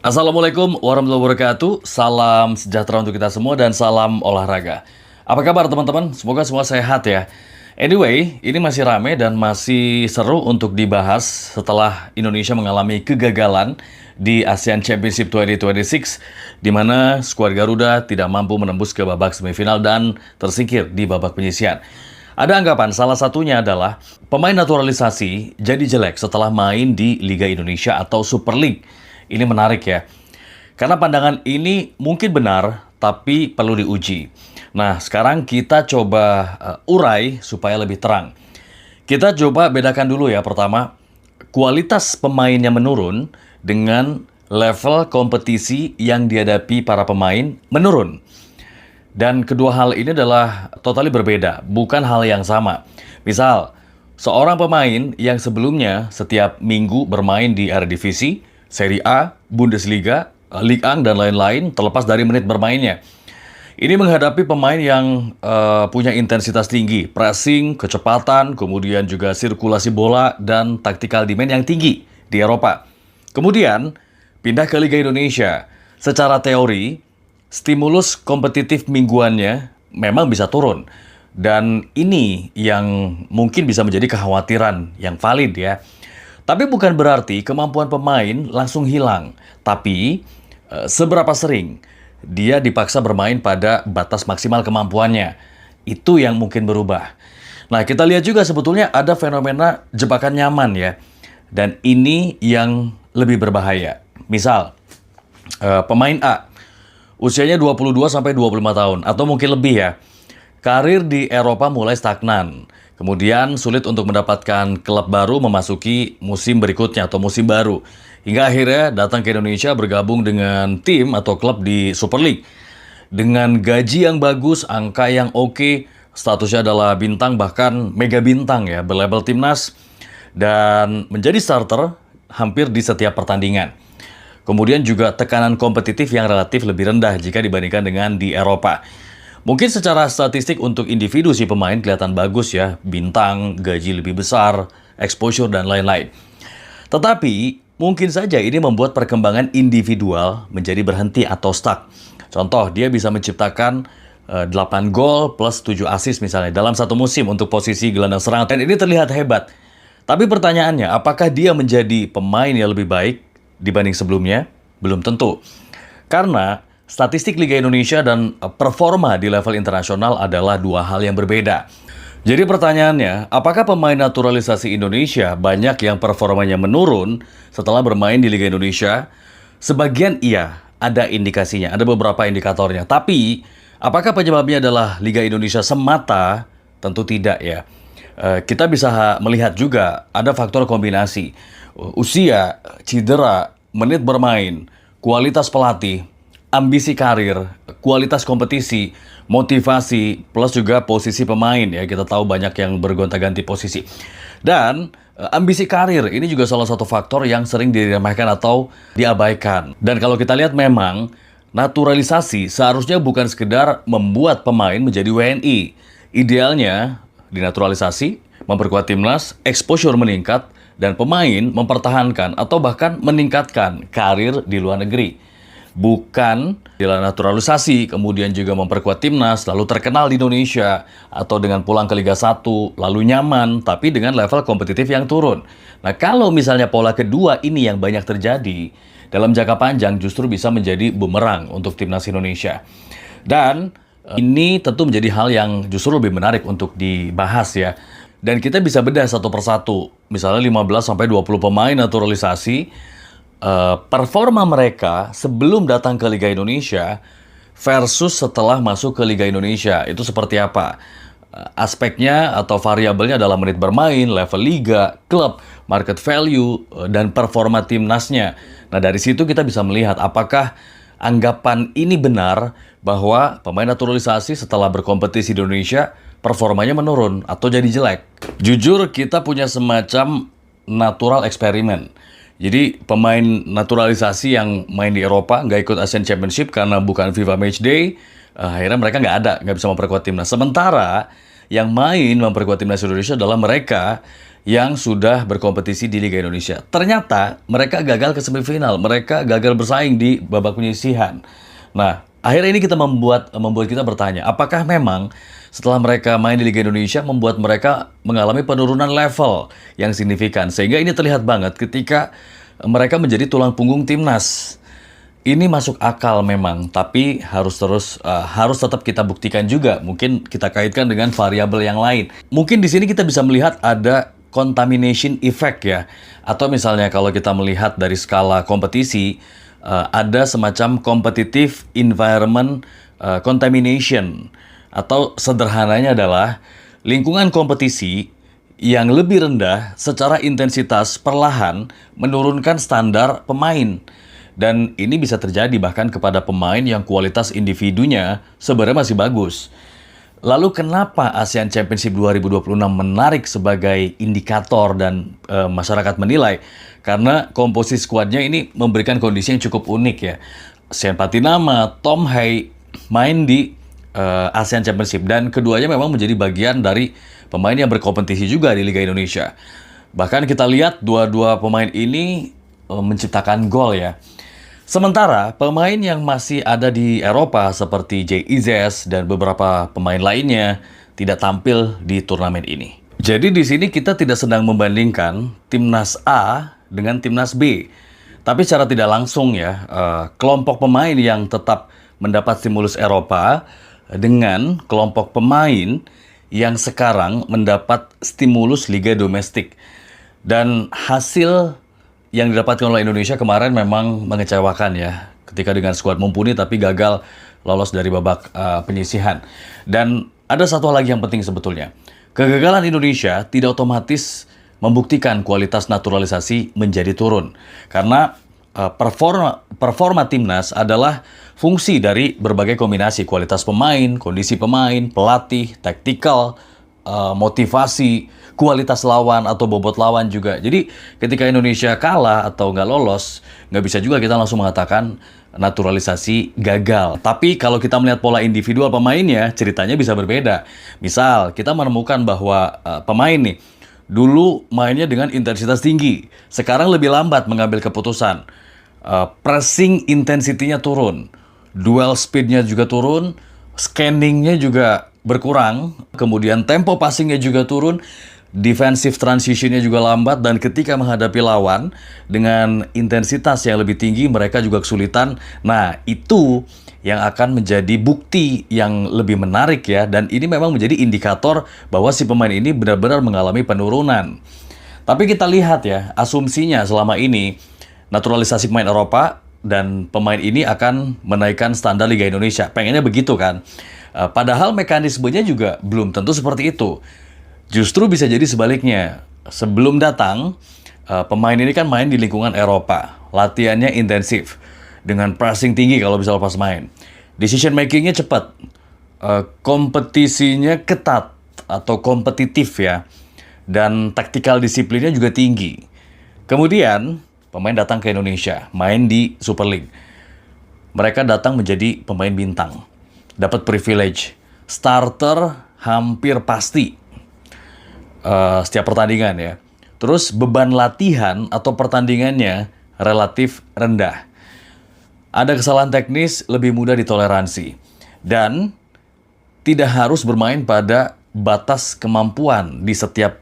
Assalamualaikum warahmatullahi wabarakatuh. Salam sejahtera untuk kita semua dan salam olahraga. Apa kabar teman-teman? Semoga semua sehat ya. Anyway, ini masih rame dan masih seru untuk dibahas setelah Indonesia mengalami kegagalan di ASEAN Championship 2026, di mana skuad Garuda tidak mampu menembus ke babak semifinal dan tersingkir di babak penyisihan. Ada anggapan salah satunya adalah pemain naturalisasi jadi jelek setelah main di Liga Indonesia atau Super League. Ini menarik ya, karena pandangan ini mungkin benar, tapi perlu diuji. Nah, sekarang kita coba urai supaya lebih terang. Kita coba bedakan dulu ya, pertama, kualitas pemainnya menurun dengan level kompetisi yang dihadapi para pemain menurun. Dan kedua hal ini adalah totally berbeda, bukan hal yang sama. Misal, seorang pemain yang sebelumnya setiap minggu bermain di Eredivisie, Serie A, Bundesliga, Ligue 1, dan lain-lain, terlepas dari menit bermainnya. Ini menghadapi pemain yang punya intensitas tinggi, pressing, kecepatan, kemudian juga sirkulasi bola, dan tactical demand yang tinggi di Eropa. Kemudian, pindah ke Liga Indonesia. Secara teori, stimulus kompetitif mingguannya memang bisa turun. Dan ini yang mungkin bisa menjadi kekhawatiran yang valid ya. Tapi bukan berarti kemampuan pemain langsung hilang. Tapi seberapa sering dia dipaksa bermain pada batas maksimal kemampuannya. Itu yang mungkin berubah. Nah, kita lihat juga sebetulnya ada fenomena jebakan nyaman ya. Dan ini yang lebih berbahaya. Misal, pemain A, usianya 22 sampai 25 tahun atau mungkin lebih ya. Karir di Eropa mulai stagnan. Kemudian sulit untuk mendapatkan klub baru memasuki musim berikutnya atau musim baru. Hingga akhirnya datang ke Indonesia bergabung dengan tim atau klub di Super League. Dengan gaji yang bagus, angka yang oke, statusnya adalah bintang bahkan mega bintang ya, berlabel timnas. Dan menjadi starter hampir di setiap pertandingan. Kemudian juga tekanan kompetitif yang relatif lebih rendah jika dibandingkan dengan di Eropa. Mungkin secara statistik untuk individu si pemain kelihatan bagus ya, bintang, gaji lebih besar, exposure, dan lain-lain. Tetapi, mungkin saja ini membuat perkembangan individual menjadi berhenti atau stuck. Contoh, dia bisa menciptakan 8 gol plus 7 assist misalnya dalam satu musim untuk posisi gelandang serang. Dan ini terlihat hebat. Tapi pertanyaannya, apakah dia menjadi pemain yang lebih baik dibanding sebelumnya? Belum tentu. Karena statistik Liga Indonesia dan performa di level internasional adalah dua hal yang berbeda. Jadi pertanyaannya, apakah pemain naturalisasi Indonesia banyak yang performanya menurun setelah bermain di Liga Indonesia? Sebagian iya, ada indikasinya, ada beberapa indikatornya. Tapi, apakah penyebabnya adalah Liga Indonesia semata? Tentu tidak ya. Kita bisa melihat juga ada faktor kombinasi. Usia, cedera, menit bermain, kualitas pelatih, ambisi karir, kualitas kompetisi, motivasi, plus juga posisi pemain ya. Kita tahu banyak yang bergonta-ganti posisi. Dan ambisi karir ini juga salah satu faktor yang sering diremehkan atau diabaikan. Dan kalau kita lihat memang naturalisasi seharusnya bukan sekedar membuat pemain menjadi WNI. Idealnya dinaturalisasi, memperkuat timnas, exposure meningkat, dan pemain mempertahankan atau bahkan meningkatkan karir di luar negeri. Bukan naturalisasi, kemudian juga memperkuat timnas, lalu terkenal di Indonesia, atau dengan pulang ke Liga 1, lalu nyaman, tapi dengan level kompetitif yang turun. Nah, kalau misalnya pola kedua ini yang banyak terjadi, dalam jangka panjang justru bisa menjadi bumerang untuk timnas Indonesia. Dan ini tentu menjadi hal yang justru lebih menarik untuk dibahas ya. Dan kita bisa bedah satu persatu, misalnya 15-20 pemain naturalisasi, performa mereka sebelum datang ke Liga Indonesia versus setelah masuk ke Liga Indonesia itu seperti apa? Aspeknya atau variabelnya adalah menit bermain, level liga, klub, market value, dan performa timnasnya. Nah, dari situ kita bisa melihat apakah anggapan ini benar bahwa pemain naturalisasi setelah berkompetisi di Indonesia performanya menurun atau jadi jelek. Jujur, kita punya semacam natural eksperimen. Jadi pemain naturalisasi yang main di Eropa nggak ikut Asian Championship karena bukan FIFA Matchday, akhirnya mereka nggak bisa memperkuat timnas. Sementara yang main memperkuat timnas Indonesia adalah mereka yang sudah berkompetisi di Liga Indonesia. Ternyata mereka gagal ke semifinal, mereka gagal bersaing di babak penyisihan. Nah, akhirnya ini kita membuat kita bertanya, apakah memang setelah mereka main di Liga Indonesia membuat mereka mengalami penurunan level yang signifikan, sehingga ini terlihat banget ketika mereka menjadi tulang punggung timnas. Ini masuk akal memang, tapi harus tetap kita buktikan juga. Mungkin kita kaitkan dengan variabel yang lain. Mungkin di sini kita bisa melihat ada contamination effect ya. Atau misalnya kalau kita melihat dari skala kompetisi, ada semacam competitive environment contamination. Atau sederhananya adalah lingkungan kompetisi yang lebih rendah secara intensitas perlahan menurunkan standar pemain. Dan ini bisa terjadi bahkan kepada pemain yang kualitas individunya sebenarnya masih bagus. Lalu kenapa ASEAN Championship 2026 menarik sebagai indikator dan masyarakat menilai? Karena komposisi skuadnya ini memberikan kondisi yang cukup unik ya. Sean Patinama, Tom Hai main di ASEAN Championship dan keduanya memang menjadi bagian dari pemain yang berkompetisi juga di Liga Indonesia. Bahkan kita lihat dua-dua pemain ini menciptakan gol ya. Sementara pemain yang masih ada di Eropa seperti Jay Izzes dan beberapa pemain lainnya tidak tampil di turnamen ini. Jadi di sini kita tidak sedang membandingkan timnas A dengan timnas B. Tapi secara tidak langsung ya, kelompok pemain yang tetap mendapat stimulus Eropa dengan kelompok pemain yang sekarang mendapat stimulus Liga Domestik. Dan hasil yang didapatkan oleh Indonesia kemarin memang mengecewakan ya. Ketika dengan skuad mumpuni tapi gagal lolos dari babak penyisihan. Dan ada satu hal lagi yang penting sebetulnya. Kegagalan Indonesia tidak otomatis membuktikan kualitas naturalisasi menjadi turun. Karena performa timnas adalah fungsi dari berbagai kombinasi kualitas pemain, kondisi pemain, pelatih, taktikal, motivasi, kualitas lawan atau bobot lawan juga. Jadi ketika Indonesia kalah atau nggak lolos, nggak bisa juga kita langsung mengatakan naturalisasi gagal. Tapi kalau kita melihat pola individual pemainnya, ceritanya bisa berbeda. Misal kita menemukan bahwa pemain nih dulu mainnya dengan intensitas tinggi, sekarang lebih lambat mengambil keputusan. Pressing intensity-nya turun, duel speed-nya juga turun, scanningnya juga berkurang, kemudian tempo passing-nya juga turun, defensive transition-nya juga lambat, dan ketika menghadapi lawan dengan intensitas yang lebih tinggi, mereka juga kesulitan. Nah, itu yang akan menjadi bukti yang lebih menarik ya, dan ini memang menjadi indikator bahwa si pemain ini benar-benar mengalami penurunan. Tapi kita lihat ya, asumsinya selama ini, naturalisasi pemain Eropa dan pemain ini akan menaikkan standar Liga Indonesia. Pengennya begitu kan? Padahal mekanismenya juga belum tentu seperti itu. Justru bisa jadi sebaliknya. Sebelum datang, pemain ini kan main di lingkungan Eropa. Latihannya intensif. Dengan pressing tinggi kalau bisa lepas main. Decision makingnya cepat. Kompetisinya ketat atau kompetitif ya. Dan taktikal disiplinnya juga tinggi. Kemudian, pemain datang ke Indonesia. Main di Super League. Mereka datang menjadi pemain bintang. Dapat privilege. Starter hampir pasti. Setiap pertandingan ya. Terus beban latihan atau pertandingannya relatif rendah. Ada kesalahan teknis lebih mudah ditoleransi. Dan tidak harus bermain pada batas kemampuan di setiap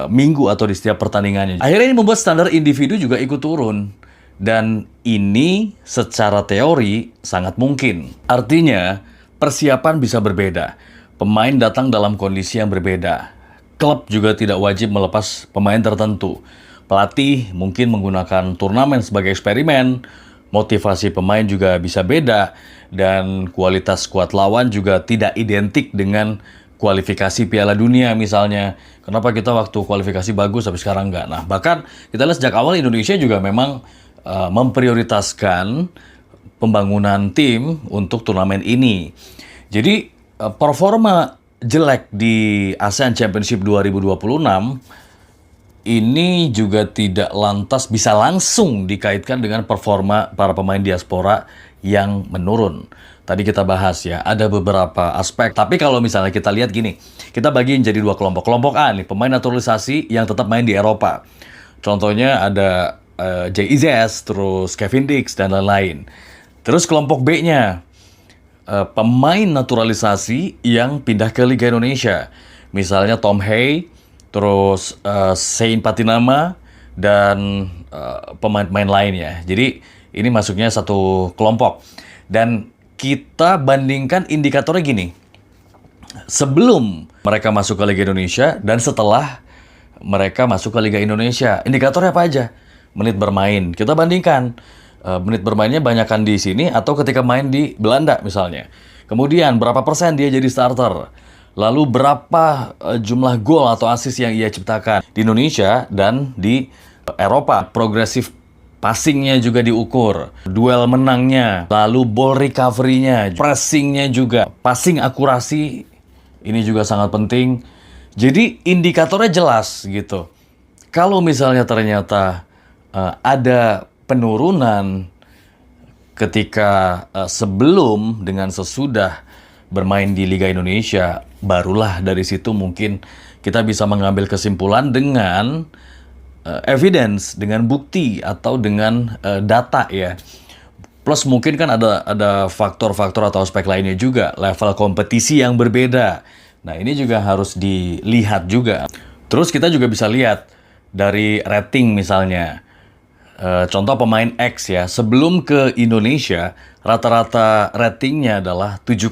minggu atau di setiap pertandingannya. Akhirnya ini membuat standar individu juga ikut turun. Dan ini secara teori sangat mungkin. Artinya persiapan bisa berbeda. Pemain datang dalam kondisi yang berbeda. Klub juga tidak wajib melepas pemain tertentu. Pelatih mungkin menggunakan turnamen sebagai eksperimen, motivasi pemain juga bisa beda, dan kualitas skuad lawan juga tidak identik dengan kualifikasi Piala Dunia misalnya. Kenapa kita waktu kualifikasi bagus tapi sekarang enggak? Nah, bahkan kita lihat sejak awal Indonesia juga memang memprioritaskan pembangunan tim untuk turnamen ini. Jadi performa jelek di ASEAN Championship 2026 ini juga tidak lantas bisa langsung dikaitkan dengan performa para pemain diaspora yang menurun. Tadi kita bahas ya, ada beberapa aspek. Tapi kalau misalnya kita lihat gini, kita bagiin jadi dua kelompok. Kelompok A nih, pemain naturalisasi yang tetap main di Eropa. Contohnya ada Jay Izzes, terus Kevin Dix, dan lain-lain. Terus kelompok B-nya, pemain naturalisasi yang pindah ke Liga Indonesia. Misalnya Tom Hay, terus Sein Patinama, dan pemain-pemain lainnya. Jadi ini masuknya satu kelompok. Dan kita bandingkan indikatornya gini. Sebelum mereka masuk ke Liga Indonesia dan setelah mereka masuk ke Liga Indonesia. Indikatornya apa aja? Menit bermain. Kita bandingkan. Menit bermainnya banyakkan di sini atau ketika main di Belanda misalnya. Kemudian berapa persen dia jadi starter. Lalu berapa jumlah gol atau assist yang ia ciptakan di Indonesia dan di Eropa. Progresif passingnya juga diukur. Duel menangnya. Lalu ball recovery-nya. Pressing-nya juga. Passing akurasi ini juga sangat penting. Jadi indikatornya jelas gitu. Kalau misalnya ternyata ada penurunan ketika sebelum dengan sesudah bermain di Liga Indonesia, barulah dari situ mungkin kita bisa mengambil kesimpulan dengan evidence, dengan bukti atau dengan data ya. Plus mungkin kan ada faktor-faktor atau aspek lainnya juga, level kompetisi yang berbeda. Nah ini juga harus dilihat juga. Terus kita juga bisa lihat dari rating misalnya. Contoh pemain X ya, sebelum ke Indonesia rata-rata ratingnya adalah 7,2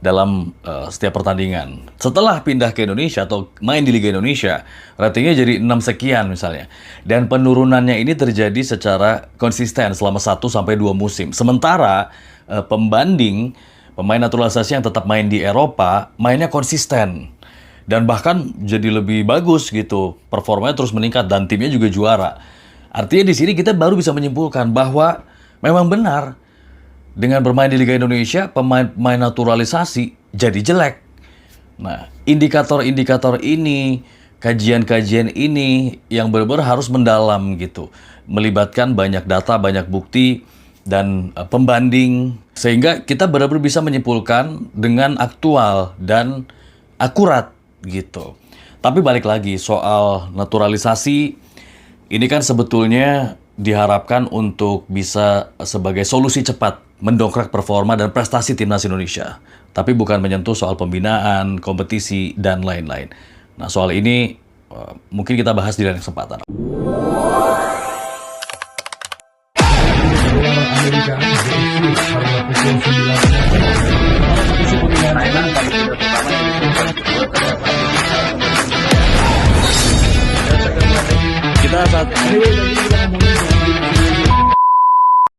dalam setiap pertandingan. Setelah pindah ke Indonesia atau main di Liga Indonesia, ratingnya jadi 6 sekian misalnya. Dan penurunannya ini terjadi secara konsisten selama 1-2 musim. Sementara pembanding pemain naturalisasi yang tetap main di Eropa, mainnya konsisten. Dan bahkan jadi lebih bagus gitu. Performanya terus meningkat dan timnya juga juara. Artinya di sini kita baru bisa menyimpulkan bahwa memang benar dengan bermain di Liga Indonesia, pemain naturalisasi jadi jelek. Nah, indikator-indikator ini, kajian-kajian ini yang benar-benar harus mendalam gitu. Melibatkan banyak data, banyak bukti, dan pembanding. Sehingga kita benar-benar bisa menyimpulkan dengan aktual dan akurat gitu. Tapi balik lagi soal naturalisasi, ini kan sebetulnya diharapkan untuk bisa sebagai solusi cepat mendongkrak performa dan prestasi timnas Indonesia. Tapi bukan menyentuh soal pembinaan, kompetisi, dan lain-lain. Nah soal ini mungkin kita bahas di lain kesempatan. Kita saat